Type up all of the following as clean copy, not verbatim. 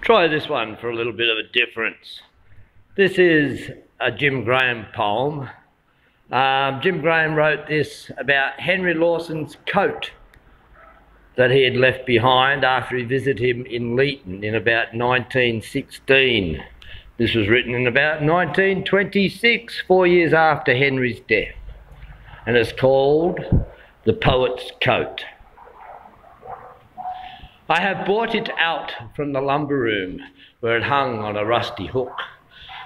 Try this one for a little bit of a difference. This is a Jim Grahame poem. Jim Grahame wrote this about Henry Lawson's coat that he had left behind after he visited him in Leeton in about 1916. This was written in about 1926, 4 years after Henry's death, and it's called The Poet's Coat. I have brought it out from the lumber room where it hung on a rusty hook.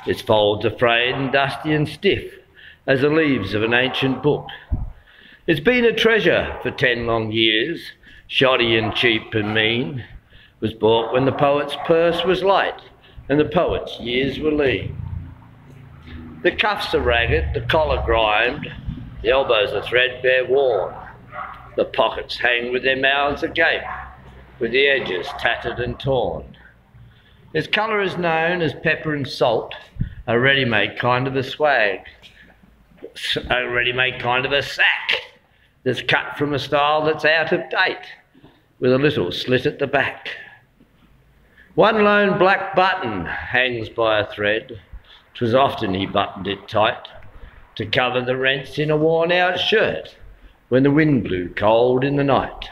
Its folds are frayed and dusty and stiff as the leaves of an ancient book. It's been a treasure for 10 long years, shoddy and cheap and mean. It was bought when the poet's purse was light and the poet's years were lean. The cuffs are ragged, the collar grimed, the elbows are threadbare worn. The pockets hang with their mouths agape, with the edges tattered and torn. Its colour is known as pepper and salt, a ready-made kind of a swag, a ready-made kind of a sack that's cut from a style that's out of date, with a little slit at the back. One lone black button hangs by a thread. 'Twas often he buttoned it tight to cover the rents in a worn-out shirt when the wind blew cold in the night.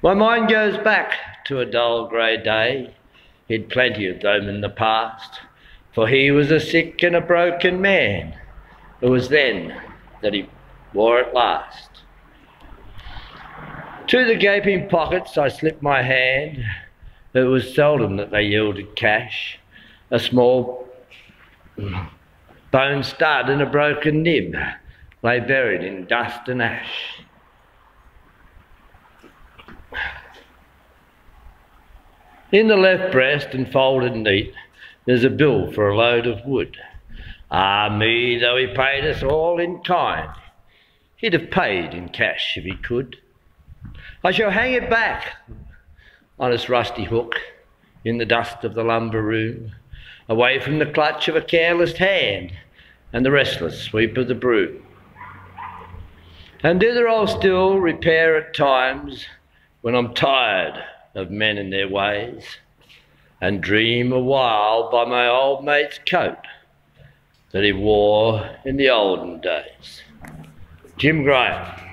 My mind goes back to a dull grey day. He'd plenty of them in the past, for he was a sick and a broken man. It was then that he wore it last. To the gaping pockets I slipped my hand. It was seldom that they yielded cash. A small bone stud and a broken nib lay buried in dust and ash. In the left breast and folded neat, there's a bill for a load of wood. Ah me, though he paid us all in kind, he'd have paid in cash if he could. I shall hang it back on its rusty hook in the dust of the lumber room, away from the clutch of a careless hand and the restless sweep of the broom. And thither I'll still repair at times when I'm tired of men and their ways, and dream a while by my old mate's coat that he wore in the olden days. Jim Grahame.